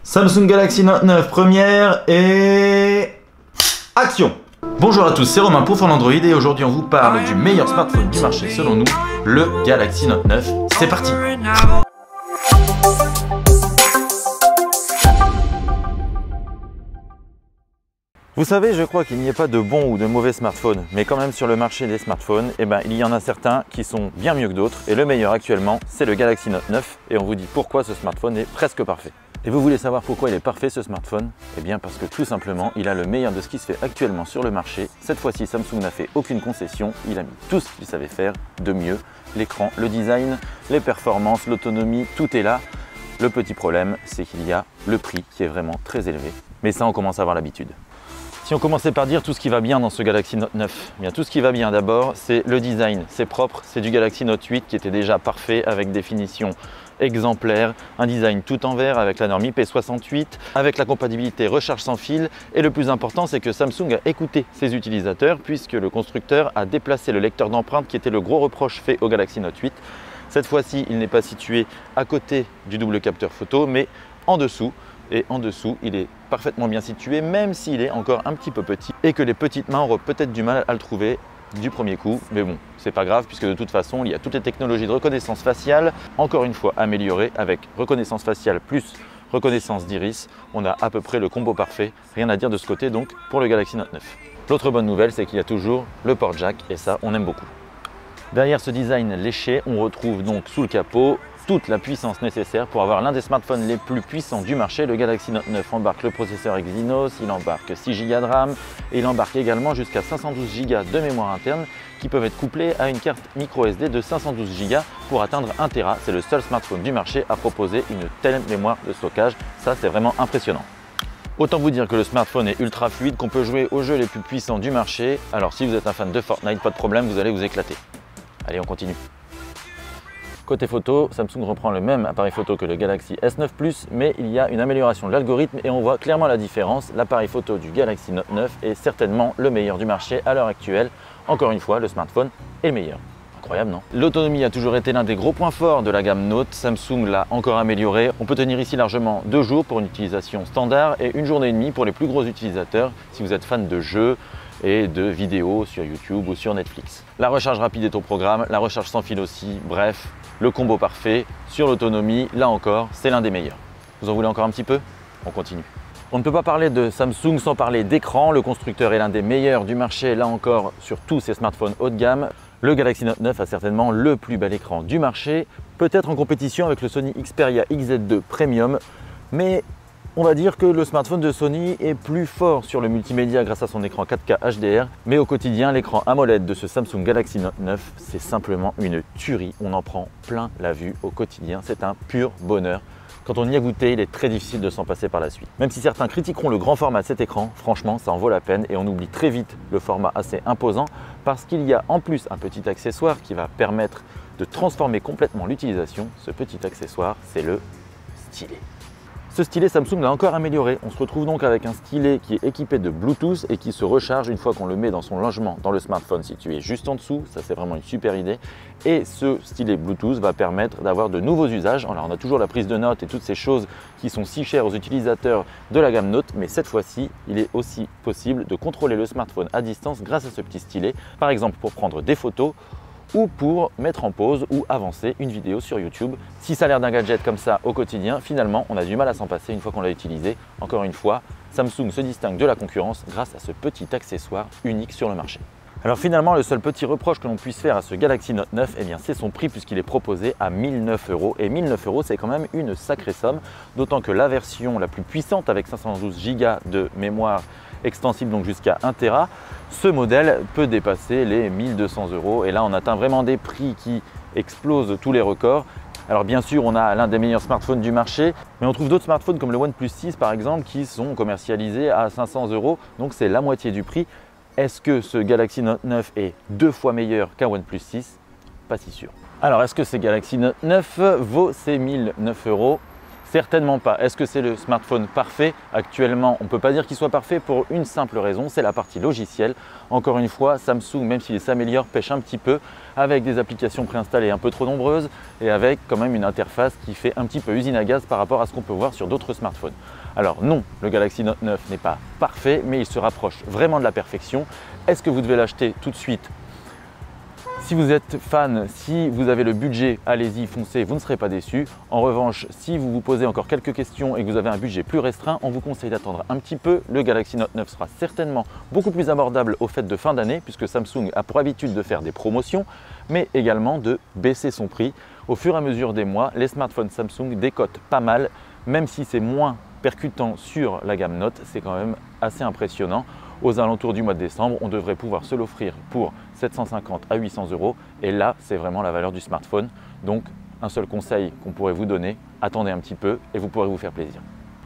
Samsung Galaxy Note 9 première et... action! Bonjour à tous, c'est Romain pour Fond Android et aujourd'hui on vous parle du meilleur smartphone du marché selon nous, le Galaxy Note 9. C'est parti! Vous savez, je crois qu'il n'y a pas de bons ou de mauvais smartphones, mais quand même sur le marché des smartphones, il y en a certains qui sont bien mieux que d'autres et le meilleur actuellement, c'est le Galaxy Note 9 et on vous dit pourquoi ce smartphone est presque parfait. Et vous voulez savoir pourquoi il est parfait ce smartphone? Eh bien parce que tout simplement, il a le meilleur de ce qui se fait actuellement sur le marché. Cette fois-ci, Samsung n'a fait aucune concession, il a mis tout ce qu'il savait faire de mieux. L'écran, le design, les performances, l'autonomie, tout est là. Le petit problème, c'est qu'il y a le prix qui est vraiment très élevé. Mais ça, on commence à avoir l'habitude. Si on commençait par dire tout ce qui va bien dans ce Galaxy Note 9, bien tout ce qui va bien d'abord, c'est le design, c'est propre, c'est du Galaxy Note 8 qui était déjà parfait avec des finitions exemplaires, un design tout en vert avec la norme IP68, avec la compatibilité recharge sans fil et le plus important c'est que Samsung a écouté ses utilisateurs puisque le constructeur a déplacé le lecteur d'empreintes qui était le gros reproche fait au Galaxy Note 8. Cette fois-ci, il n'est pas situé à côté du double capteur photo mais en dessous. Et en dessous, il est parfaitement bien situé, même s'il est encore un petit peu petit et que les petites mains auront peut-être du mal à le trouver du premier coup. Mais bon, c'est pas grave puisque de toute façon, il y a toutes les technologies de reconnaissance faciale, encore une fois améliorées avec reconnaissance faciale plus reconnaissance d'iris. On a à peu près le combo parfait, rien à dire de ce côté donc pour le Galaxy Note 9. L'autre bonne nouvelle, c'est qu'il y a toujours le port jack et ça, on aime beaucoup. Derrière ce design léché, on retrouve donc sous le capot toute la puissance nécessaire pour avoir l'un des smartphones les plus puissants du marché. Le Galaxy Note 9 embarque le processeur Exynos, il embarque 6 Go de RAM et il embarque également jusqu'à 512 Go de mémoire interne qui peuvent être couplés à une carte micro SD de 512 Go pour atteindre 1 Tera. C'est le seul smartphone du marché à proposer une telle mémoire de stockage. Ça, c'est vraiment impressionnant. Autant vous dire que le smartphone est ultra fluide, qu'on peut jouer aux jeux les plus puissants du marché. Alors si vous êtes un fan de Fortnite, pas de problème, vous allez vous éclater. Allez, on continue. Côté photo, Samsung reprend le même appareil photo que le Galaxy S9 Plus, mais il y a une amélioration de l'algorithme et on voit clairement la différence. L'appareil photo du Galaxy Note 9 est certainement le meilleur du marché à l'heure actuelle. Encore une fois, le smartphone est le meilleur. Incroyable, non? L'autonomie a toujours été l'un des gros points forts de la gamme Note. Samsung l'a encore amélioré. On peut tenir ici largement 2 jours pour une utilisation standard et 1 journée et demie pour les plus gros utilisateurs si vous êtes fan de jeux et de vidéos sur YouTube ou sur Netflix. La recharge rapide est au programme, la recharge sans fil aussi, bref, le combo parfait. Sur l'autonomie, là encore, c'est l'un des meilleurs. Vous en voulez encore un petit peu? On continue. On ne peut pas parler de Samsung sans parler d'écran. Le constructeur est l'un des meilleurs du marché, là encore, sur tous ces smartphones haut de gamme. Le Galaxy Note 9 a certainement le plus bel écran du marché, peut-être en compétition avec le Sony Xperia XZ2 Premium, mais on va dire que le smartphone de Sony est plus fort sur le multimédia grâce à son écran 4K HDR, mais au quotidien, l'écran AMOLED de ce Samsung Galaxy Note 9, c'est simplement une tuerie. On en prend plein la vue au quotidien, c'est un pur bonheur. Quand on y a goûté, il est très difficile de s'en passer par la suite. Même si certains critiqueront le grand format de cet écran, franchement, ça en vaut la peine et on oublie très vite le format assez imposant parce qu'il y a en plus un petit accessoire qui va permettre de transformer complètement l'utilisation. Ce petit accessoire, c'est le stylet. Ce stylet, Samsung l'a encore amélioré. On se retrouve donc avec un stylet qui est équipé de Bluetooth et qui se recharge une fois qu'on le met dans son logement dans le smartphone situé juste en dessous. Ça, c'est vraiment une super idée. Et ce stylet Bluetooth va permettre d'avoir de nouveaux usages. Alors, on a toujours la prise de notes et toutes ces choses qui sont si chères aux utilisateurs de la gamme Note, mais cette fois-ci, il est aussi possible de contrôler le smartphone à distance grâce à ce petit stylet. Par exemple, pour prendre des photos ou pour mettre en pause ou avancer une vidéo sur YouTube. Si ça a l'air d'un gadget comme ça au quotidien, finalement, on a du mal à s'en passer une fois qu'on l'a utilisé. Encore une fois, Samsung se distingue de la concurrence grâce à ce petit accessoire unique sur le marché. Alors finalement, le seul petit reproche que l'on puisse faire à ce Galaxy Note 9, eh bien, c'est son prix puisqu'il est proposé à 1009 €. Et 1009 €, c'est quand même une sacrée somme, d'autant que la version la plus puissante avec 512 Go de mémoire extensible, donc jusqu'à 1 Tera, ce modèle peut dépasser les 1200 € et là on atteint vraiment des prix qui explosent tous les records. Alors bien sûr, on a l'un des meilleurs smartphones du marché, mais on trouve d'autres smartphones comme le OnePlus 6 par exemple qui sont commercialisés à 500 €, donc c'est la moitié du prix. Est-ce que ce Galaxy Note 9 est 2 fois meilleur qu'un OnePlus 6? Pas si sûr. Alors est-ce que ce Galaxy Note 9 vaut ses 1009 €? Certainement pas. Est-ce que c'est le smartphone parfait? Actuellement, on ne peut pas dire qu'il soit parfait pour une simple raison, c'est la partie logicielle. Encore une fois, Samsung, même s'il s'améliore, pêche un petit peu avec des applications préinstallées un peu trop nombreuses et avec quand même une interface qui fait un petit peu usine à gaz par rapport à ce qu'on peut voir sur d'autres smartphones. Alors non, le Galaxy Note 9 n'est pas parfait, mais il se rapproche vraiment de la perfection. Est-ce que vous devez l'acheter tout de suite? Si vous êtes fan, si vous avez le budget, allez-y, foncez, vous ne serez pas déçus. En revanche, si vous vous posez encore quelques questions et que vous avez un budget plus restreint, on vous conseille d'attendre un petit peu. Le Galaxy Note 9 sera certainement beaucoup plus abordable aux fêtes de fin d'année puisque Samsung a pour habitude de faire des promotions, mais également de baisser son prix. Au fur et à mesure des mois, les smartphones Samsung décotent pas mal, même si c'est moins percutant sur la gamme Note, c'est quand même assez impressionnant. Aux alentours du mois de décembre, on devrait pouvoir se l'offrir pour 750 à 800 €. Et là, c'est vraiment la valeur du smartphone. Donc, un seul conseil qu'on pourrait vous donner, attendez un petit peu et vous pourrez vous faire plaisir.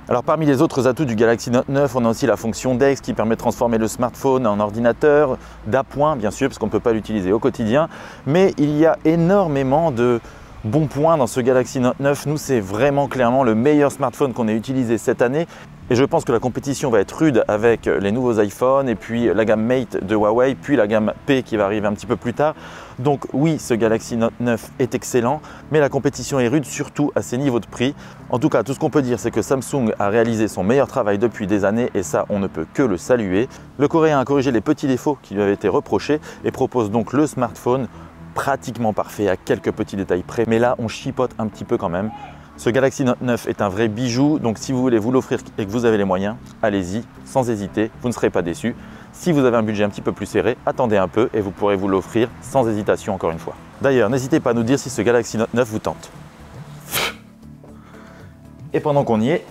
Alors parmi les autres atouts du Galaxy Note 9, on a aussi la fonction DeX qui permet de transformer le smartphone en ordinateur, d'appoint bien sûr, parce qu'on ne peut pas l'utiliser au quotidien. Mais il y a énormément de bons points dans ce Galaxy Note 9. Nous, c'est vraiment clairement le meilleur smartphone qu'on ait utilisé cette année. Et je pense que la compétition va être rude avec les nouveaux iPhones et puis la gamme Mate de Huawei, puis la gamme P qui va arriver un petit peu plus tard. Donc oui, ce Galaxy Note 9 est excellent, mais la compétition est rude surtout à ces niveaux de prix. En tout cas, tout ce qu'on peut dire, c'est que Samsung a réalisé son meilleur travail depuis des années et ça, on ne peut que le saluer. Le Coréen a corrigé les petits défauts qui lui avaient été reprochés et propose donc le smartphone pratiquement parfait à quelques petits détails près. Mais là, on chipote un petit peu quand même. Ce Galaxy Note 9 est un vrai bijou, donc si vous voulez vous l'offrir et que vous avez les moyens, allez-y, sans hésiter, vous ne serez pas déçus. Si vous avez un budget un petit peu plus serré, attendez un peu et vous pourrez vous l'offrir sans hésitation encore une fois. D'ailleurs, n'hésitez pas à nous dire si ce Galaxy Note 9 vous tente. Et pendant qu'on y est,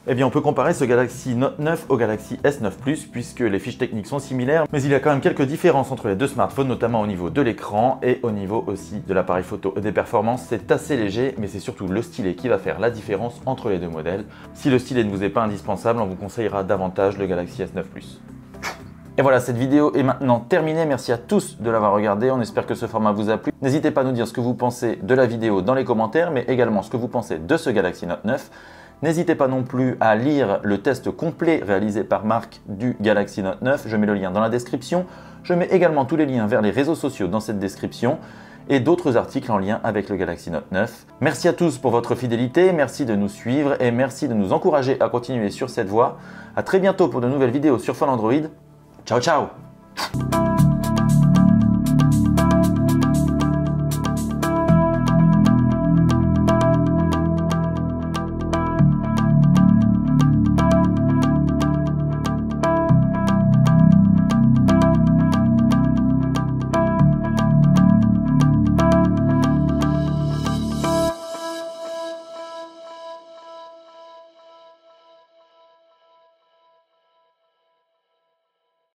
eh bien on peut comparer ce Galaxy Note 9 au Galaxy S9 Plus puisque les fiches techniques sont similaires, mais il y a quand même quelques différences entre les deux smartphones, notamment au niveau de l'écran et au niveau aussi de l'appareil photo et des performances. C'est assez léger, mais c'est surtout le stylet qui va faire la différence entre les deux modèles. Si le stylet ne vous est pas indispensable, on vous conseillera davantage le Galaxy S9 Plus. Et voilà, cette vidéo est maintenant terminée. Merci à tous de l'avoir regardé. On espère que ce format vous a plu. N'hésitez pas à nous dire ce que vous pensez de la vidéo dans les commentaires, mais également ce que vous pensez de ce Galaxy Note 9. N'hésitez pas non plus à lire le test complet réalisé par Marc du Galaxy Note 9. Je mets le lien dans la description. Je mets également tous les liens vers les réseaux sociaux dans cette description et d'autres articles en lien avec le Galaxy Note 9. Merci à tous pour votre fidélité, merci de nous suivre et merci de nous encourager à continuer sur cette voie. À très bientôt pour de nouvelles vidéos sur Phone Android. Ciao ciao!